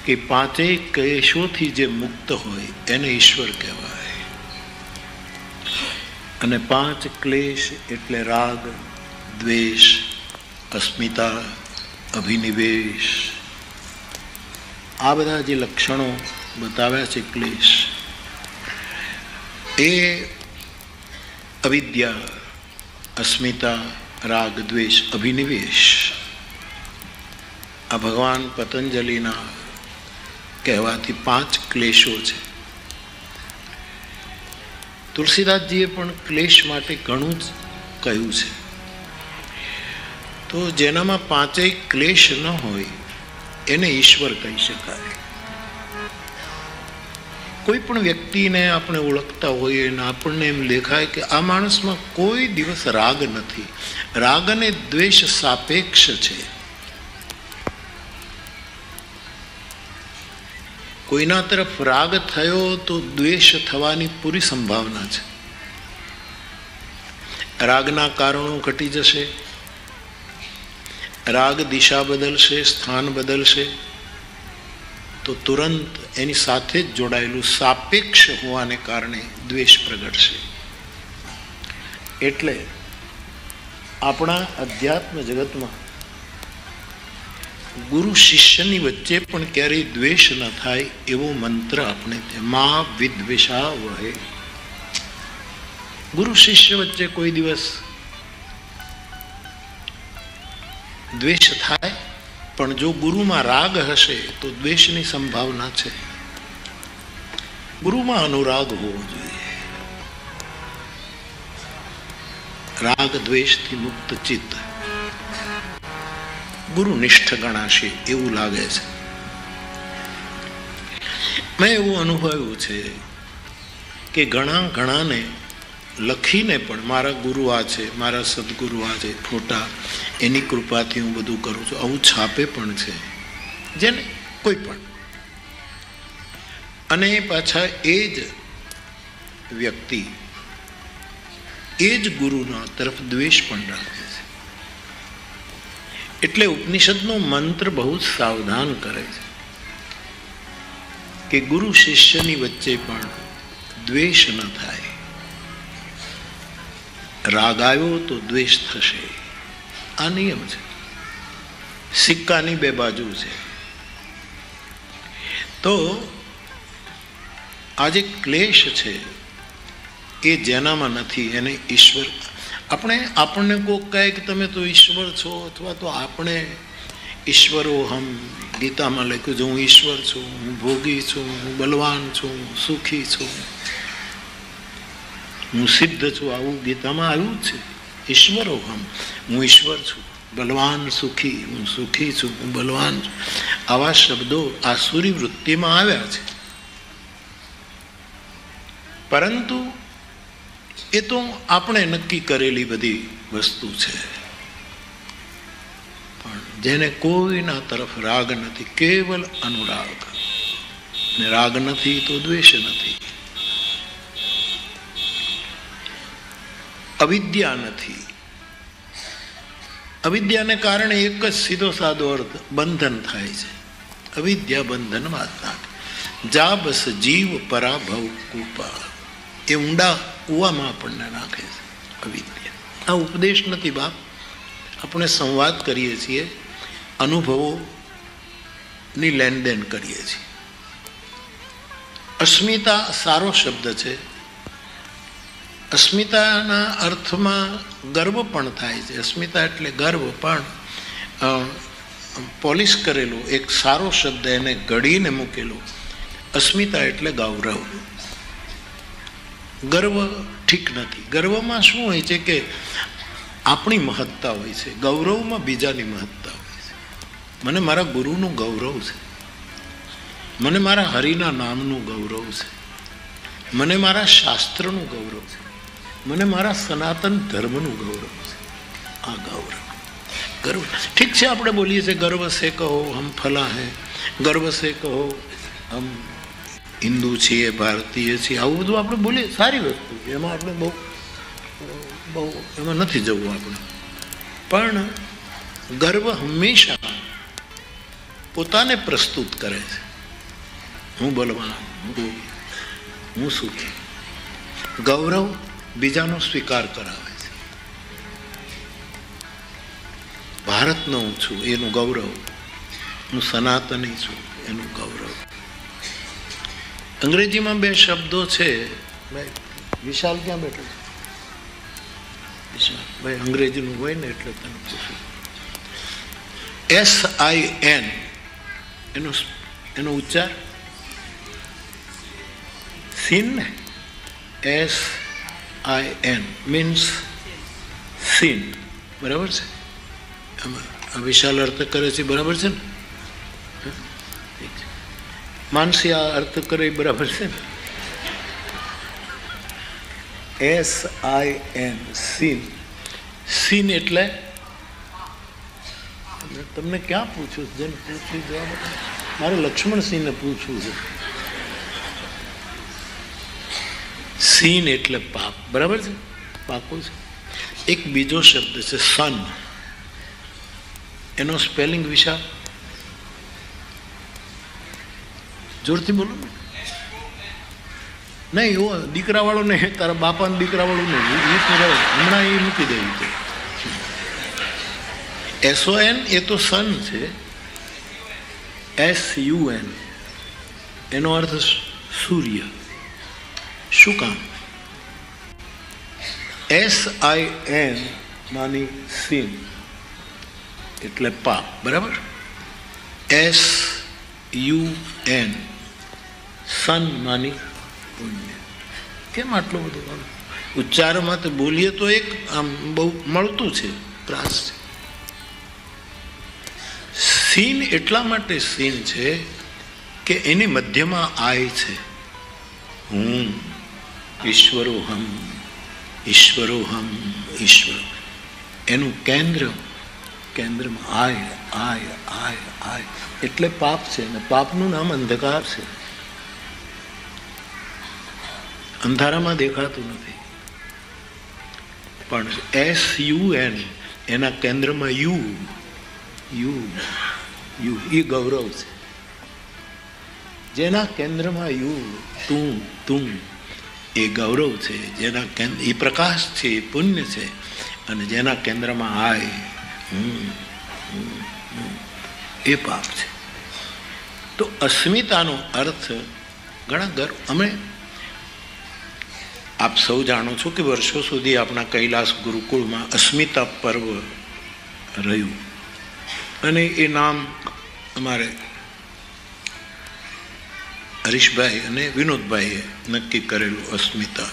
કે પાંચેય ક્લેશોથી જે મુક્ત હોય એને ઈશ્વર કહેવાય. અને પાંચ ક્લેશ એટલે રાગ, દ્વેષ, અસ્મિતા, અભિનિવેશ, આ બધા જે લક્ષણો બતાવ્યા છે ક્લેશ, એ અવિદ્યા, અસ્મિતા, રાગ, દ્વેષ, અભિનિવેશ આ ભગવાન પતંજલિના કહેવાથી પાંચ ક્લેશો છે. તુલસીદાસજીએ પણ ક્લેશ માટે ઘણું જ કહ્યું છે. તો જેનામાં પાંચેય ક્લેશ ન હોય એને ઈશ્વર કહી શકાય. કોઈ પણ વ્યક્તિને આપણે ઓળખતા હોઈએ અને આપણને એમ દેખાય કે આ માણસમાં કોઈ દિવસ રાગ નથી, રાગ અને દ્વેષ સાપેક્ષ છે. કોઈના તરફ રાગ થયો તો દ્વેષ થવાની પૂરી સંભાવના છે. રાગના કારણો ઘટી જશે, રાગ દિશા બદલશે, સ્થાન બદલશે, તો તુરંત એની સાથે જ જોડાયેલું સાપેક્ષ હોવાને કારણે દ્વેષ પ્રગટશે. એટલે આપણા અધ્યાત્મ જગતમાં ગુરુ શિષ્યની વચ્ચે પણ ક્યારેય દ્વેષ ન થાય એવો મંત્ર આપણે મા વિદ્વેષા વહે. ગુરુ શિષ્ય વચ્ચે કોઈ દિવસ દ્વેષ થાય, પણ જો ગુરુમાં રાગ હશે તો દ્વેષની સંભાવના છે. ગુરુમાં અનુરાગ હોવો જોઈએ. રાગ દ્વેષથી મુક્ત ચિત્ત ગુરુનિષ્ઠ ગણાશે એવું લાગે છે. મેં એવું અનુભવ્યું છે કે ઘણાને લખીને પણ મારા ગુરુ આ છે, મારા સદગુરુ આ છે, ફોટા એની કૃપાથી હું બધું કરું છું, આવું છાપે પણ છે જેને કોઈ પણ. અને પાછા એ જ વ્યક્તિ એ જ ગુરુના તરફ દ્વેષ પણ રાખે છે. એટલે ઉપનિષદનો મંત્ર બહુ જ સાવધાન કરે છે કે ગુરુ શિષ્યની વચ્ચે પણ દ્વેષ ન થાય. રાગ આવ્યો તો દ્વેષ થશે, આ નિયમ છે. સિક્કાની બે બાજુ છે. તો આ જે ક્લેશ છે એ જેનામાં નથી એને ઈશ્વર. આપણને કોઈ કહે કે તમે તો ઈશ્વર છો, અથવા તો આપણે ઈશ્વરો હમ, ગીતામાં લખ્યું છે હું ઈશ્વર છું, હું ભોગી છું, હું બલવાન છું, હું સુખી છું, હું સિદ્ધ છું, આવું ગીતામાં આવ્યું છે. ઈશ્વરો હમ, હું ઈશ્વર છું, બલવાન સુખી, હું સુખી છું, હું બલવાન છું, આવા શબ્દો આસુરી વૃત્તિમાં આવ્યા છે. પરંતુ એ તો આપણે નક્કી કરેલી બધી વસ્તુ છે. પણ જેને કોઈના તરફ રાગ નથી, કેવલ અનુરાગ, ને રાગ નથી તો દ્વેષ નથી, અવિદ્યા નથી. અવિદ્યાને કારણે એક જ સીધો સાદો અર્થ બંધન થાય છે. અવિદ્યા બંધન વાત નાખે. જા બસ જીવ પરાભવ કૂપા, એ ઊંડા કૂવામાં આપણને નાખે છે અવિદ્યા. આ ઉપદેશ નથી બાપ, આપણે સંવાદ કરીએ છીએ, અનુભવોની લેનદેન કરીએ છીએ. અસ્મિતા સારો શબ્દ છે. અસ્મિતાના અર્થમાં ગર્વ પણ થાય છે. અસ્મિતા એટલે ગર્વ, પણ પોલિશ કરેલો એક સારો શબ્દ એને ઘડીને મૂકેલો. અસ્મિતા એટલે ગૌરવ. ગર્વ ઠીક નથી. ગર્વમાં શું હોય છે કે આપણી મહત્તા હોય છે, ગૌરવમાં બીજાની મહત્તા હોય છે. મને મારા ગુરુનું ગૌરવ છે, મને મારા હરિના નામનું ગૌરવ છે, મને મારા શાસ્ત્રનું ગૌરવ છે, મને મારા સનાતન ધર્મનું ગૌરવ છે. આ ગૌરવ ગર્વ ઠીક છે. આપણે બોલીએ છીએ ગર્વ સે કહો હમ ફલા હૈ, ગર્વ સે કહો હમ હિન્દુ છીએ, ભારતીય છીએ, આવું બધું આપણે બોલીએ, સારી વસ્તુ છે, એમાં આપણે બહુ એમાં નથી જવું આપણે. પણ ગર્વ હંમેશા પોતાને પ્રસ્તુત કરે છે. હું બલવાન, હું સુખી. ગૌરવ બીજાનો સ્વીકાર કરાવે છે. ભારતનો હું છું એનું ગૌરવ, હું સનાતની છું એનું ગૌરવ. અંગ્રેજીમાં બે શબ્દો છે. ભાઈ વિશાલ ક્યાં બેઠો છે? વિશાલ ભાઈ અંગ્રેજીનું હોય ને એટલે તને પૂછું. SIN એનો ઉચ્ચાર sin ને, SIN મીન્સ sin. બરાબર છે? આ વિશાલ અર્થ કરે છે, બરાબર છે ને? માનસી આ અર્થ કરે બરાબર છે ને? SIN sin. sin એટલે તમને ક્યાં પૂછું? જેને પૂછ્યું જવાબ મારે લક્ષ્મણસિંહને પૂછવું છે. sin એટલે પાપ, બરાબર છે? પાકું છે. એક બીજો શબ્દ છે સન. એનો સ્પેલિંગ વિશાલ જોરથી બોલો ને. નહીં એવો દીકરા વાળો નહીં, તારા બાપાને દીકરા વાળું નહીં, હમણાં એ મૂકી દેવું છે. SON એ તો સન છે. SUN એનો અર્થ સૂર્ય. શું કામ? SIN માની sin એટલે પાપ, બરાબર? SUN સન માની પુણ્ય. કેમ આટલું બધું ઉચ્ચારમાં તો બોલીએ તો એક આમ બહુ મળતું છે, ત્રાસ છે. sin એટલા માટે sin છે કે એની મધ્યમાં આય છે. હું ઈશ્વરોહમ, ઈશ્વરોહમ, ઈશ્વર. એનું કેન્દ્રમાં આય આય આય આય એટલે પાપ છે. ને પાપનું નામ અંધકાર છે. અંધારામાં દેખાતું નથી. પણ SUN એના કેન્દ્રમાં યુ એ ગૌરવ છે. જેના કેન્દ્રમાં યુ તું એ ગૌરવ છે. જેના કેન્દ્ર એ પ્રકાશ છે, એ પુણ્ય છે. અને જેના કેન્દ્રમાં આય એ પાપ છે. તો અસ્મિતાનો અર્થ ઘણા અમે આપ સૌ જાણો છો કે વર્ષો સુધી આપણા કૈલાસ ગુરુકુળમાં અસ્મિતા પર્વ રહ્યું. અને એ નામ અમારે હરીશભાઈ અને વિનોદભાઈએ નક્કી કરેલું, અસ્મિતા.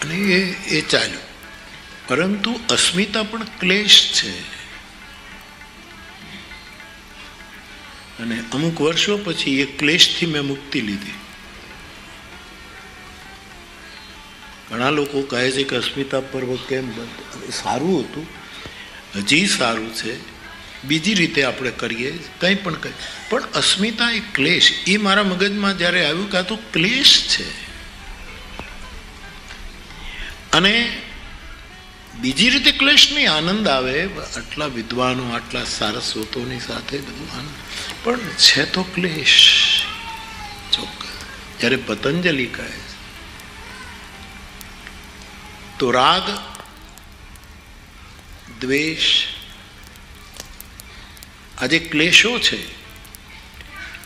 અને એ ચાલ્યું. પરંતુ અસ્મિતા પણ ક્લેશ છે. અને અમુક વર્ષો પછી એ ક્લેશથી મેં મુક્તિ લીધી. ઘણા લોકો કહે છે કે અસ્મિતા પર્વ કેમ બંધ? સારું હતું, હજી સારું છે. બીજી રીતે આપણે કરીએ, કંઈ પણ કરીએ. પણ અસ્મિતા એ ક્લેશ, એ મારા મગજમાં જ્યારે આવ્યું કે આ તો ક્લેશ છે. અને બીજી રીતે ક્લેશ નહીં, આનંદ આવે. આટલા વિદ્વાનો, આટલા સારસ્વતોની સાથે બધું આનંદ, પણ છે તો ક્લેશ. ચોક્કસ. જ્યારે પતંજલિ કહે તો રાગ, દ્વેષ, આ જે ક્લેશો છે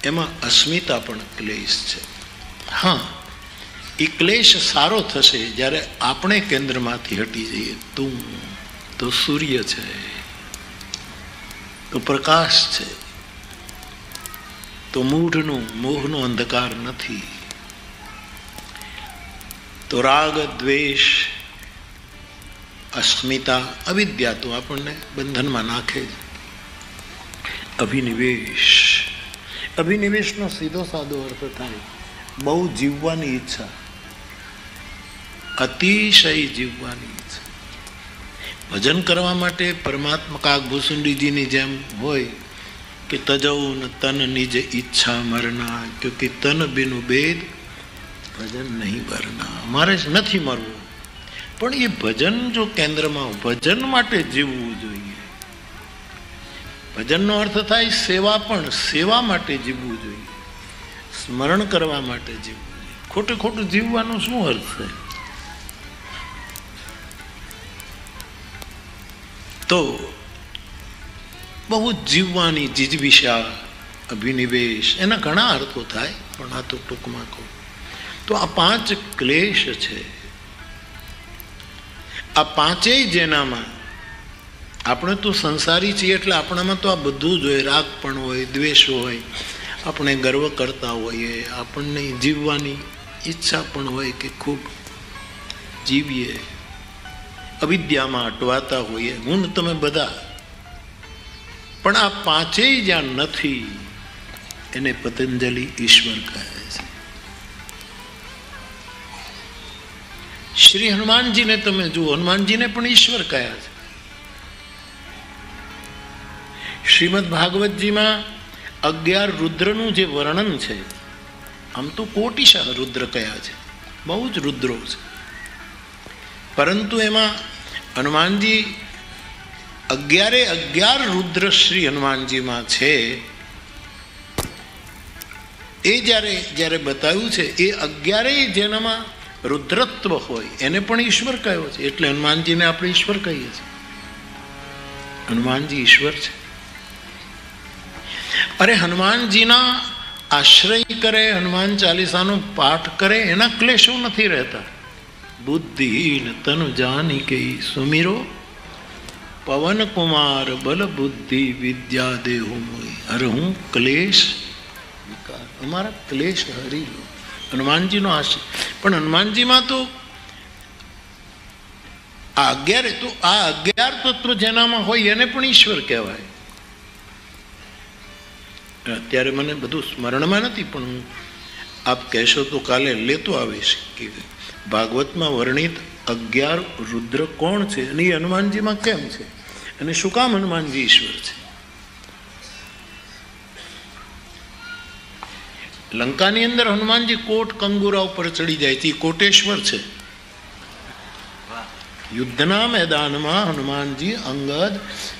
એમાં અસ્મિતા પણ ક્લેશ છે. હા, એ ક્લેશ સારો થશે જ્યારે આપણે કેન્દ્રમાંથી હટી જઈએ. તું તો સૂર્ય છે, તો પ્રકાશ છે, તો મોહનો અંધકાર નથી. તો રાગ, દ્વેષ, અસ્મિતા, અવિદ્યા તો આપણને બંધનમાં નાખે જ. અભિનિવેશનો સીધો સાદો અર્થ થાય બહુ જીવવાની ઈચ્છા, અતિશય જીવવાની ઈચ્છા. ભજન કરવા માટે પરમાત્મા કાગભૂષુંડીજીની જેમ હોય કે તજૌન તન નિજ ઈચ્છા મરના, ક્યોંકિ તન બિનુ બેદ ભજન નહીં ભરના. મારે નથી મરવું, પણ એ ભજન જો કેન્દ્રમાં, ભજન માટે જીવવું જોઈએ. ભજનનો અર્થ થાય સેવા, પણ સેવા માટે જીવવું જોઈએ, સ્મરણ કરવા માટે જીવવું જોઈએ. ખોટું ખોટું જીવવાનો શું અર્થ છે? તો બહુ જીવવાની જીજવિષા, અભિનિવેશ, એના ઘણા અર્થો થાય, પણ આ તો ટૂંકમાં કહું તો આ 5 ક્લેશ છે. આ પાંચેય જેનામાં આપણે તો સંસારી છીએ એટલે આપણામાં તો આ બધું જ હોય. રાગ પણ હોય, દ્વેષ હોય, આપણે ગર્વ કરતા હોઈએ, આપણને જીવવાની ઈચ્છા પણ હોય કે ખૂબ જીવીએ, અવિદ્યામાં અટવાતા હોઈએ, હું તમે બધા. પણ આ પાંચેય જ્યાં નથી એને પતંજલિ ઈશ્વર કહે છે. શ્રી હનુમાનજીને તમે જુઓ, હનુમાનજીને પણ ઈશ્વર કહ્યા છે. શ્રીમદ ભાગવતજીમાં 11 રુદ્રનું જે વર્ણન છે, આમ તો કોટિશઃ રુદ્ર કયા છે, બહુ જ રુદ્રો છે, પરંતુ એમાં હનુમાનજી 11 રુદ્ર શ્રી હનુમાનજીમાં છે. એ જ્યારે બતાવ્યું છે, એ 11 જેનામાં રુદ્રત્વ હોય એને પણ ઈશ્વર કહ્યો છે. એટલે હનુમાનજીને આપણે ઈશ્વર કહીએ છીએ. હનુમાનજી ઈશ્વર છે. અરે હનુમાનજીના આશ્રય કરે, હનુમાન ચાલીસાનો પાઠ કરે, એના ક્લેશો નથી રહેતા. બુદ્ધિહીન તનુ જાનિકે સુમિરો, પવન કુમાર બલ બુદ્ધિ વિદ્યા દેહુ મોઈ. અરે હું ક્લેશ વિકાર, અમારા ક્લેશ હરી લો. હનુમાનજીનો આશ્રય. પણ હનુમાનજીમાં તો આ 11 તત્વ જેનામાં હોય એને પણ ઈશ્વર કહેવાય. અત્યારે મને બધું સ્મરણમાં નથી, પણ હું આપ કહેશો તો કાલે લેતો આવીશ કે ભાગવતમાં વર્ણિત 11 રુદ્ર કોણ છે અને એ હનુમાનજીમાં કેમ છે અને શું કામ હનુમાનજી ઈશ્વર છે. લંકાની અંદર હનુમાનજી કોટ કંગુરા ઉપર ચડી જાય છે, કોટેશ્વર છે. યુદ્ધના મેદાનમાં હનુમાનજી, અંગદ,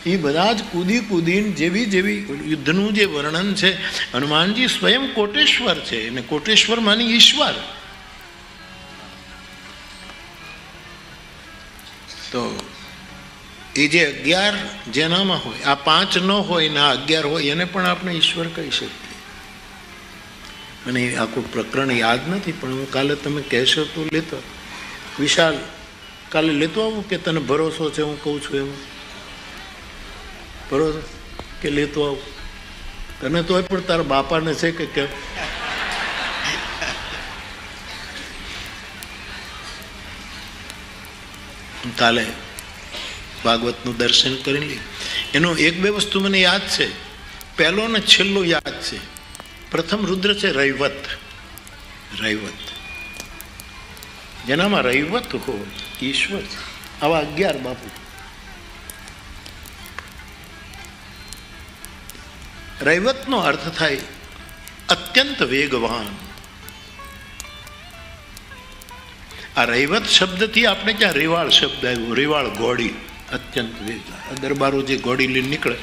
એ બધા જ કૂદીને જેવી યુદ્ધનું જે વર્ણન છે, હનુમાનજી સ્વયં કોટેશ્વર છે અને કોટેશ્વર માની ઈશ્વર. તો એ જે 11 જેનામાં હોય, આ 5 ન હોય ને આ 11 હોય, એને પણ આપણે ઈશ્વર કહી શકીએ. મને આખું પ્રકરણ યાદ નથી, પણ હું કાલે તમે કહેશો તો લેતો. વિશાલ, કાલે લેતો આવું કે તને ભરોસો છે હું કહું છું એવું? ભરોસો કે લેતો આવું? તને તો પણ તારા બાપાને છે કે કેમ? કાલે ભાગવતનું દર્શન કરી લે. એનો 1-2 વસ્તુ મને યાદ છે. પહેલો ને છેલ્લો યાદ છે. પ્રથમ રુદ્ર છે રૈવત. જેનામાં રૈવત હોય ઈશ્વર છે. આવા 11 બાપુ. રૈવતનો અર્થ થાય અત્યંત વેગવાન. આ રૈવત શબ્દથી આપણે ક્યાં રેવાળ શબ્દ આવ્યો? રેવાળ ઘોડી, અત્યંત વેગવાન. દરબારો જે ઘોડી લઈને નીકળે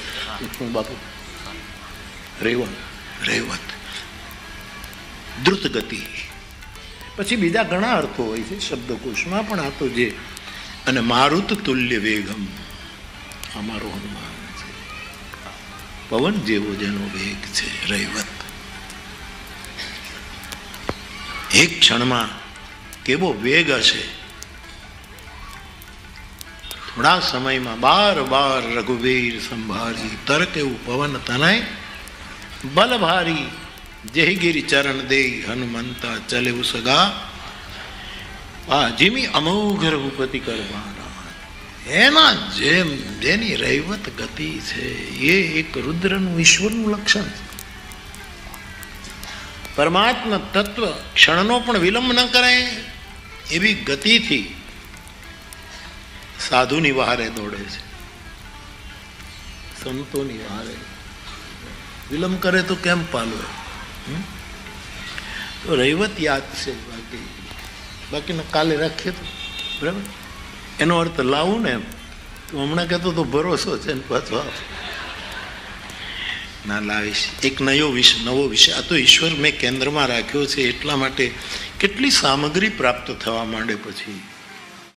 બાપુ, રૈવત દ્રુત ગતિ. પછી બીજા ઘણા અર્થો હોય છે શબ્દકોશમાં, પણ આ તો જે. અને મારુત તુલ્ય વેગમ, અમારો હનુમાન છે, પવન જેવો જેનો વેગ છે રૈવત. એક ક્ષણમાં કેવો વેગ હશે, થોડા સમયમાં 12 રઘુવીર સંભારી, તરક એવું પવન તનય બલ ભારી, જયગીરી ચરણ દે હનુમંતા ચલે ઉસગા, જીમી અમોઘ રઘુપતિ કરવાના. એના જેની રૈવત ગતિ છે એ એક રુદ્રનું, ઈશ્વરનું લક્ષણ છે. પરમાત્મા તત્વ ક્ષણનો પણ વિલંબ ન કરે એવી ગતિથી સાધુની વહારે દોડે છે, સંતોની વહારે. વિલંબ કરે તો કેમ પાલવે? તો રૈવત યાદ છે. બાકીનો કાલે રાખીએ તો બરાબર. એનો અર્થ લાવું ને એમ. તો હમણાં કહેતો તો ભરોસો છે ને પાછો ના લાવીશ. એક નવો વિષય. આ તો ઈશ્વર મેં કેન્દ્રમાં રાખ્યો છે એટલા માટે કેટલી સામગ્રી પ્રાપ્ત થવા માંડે પછી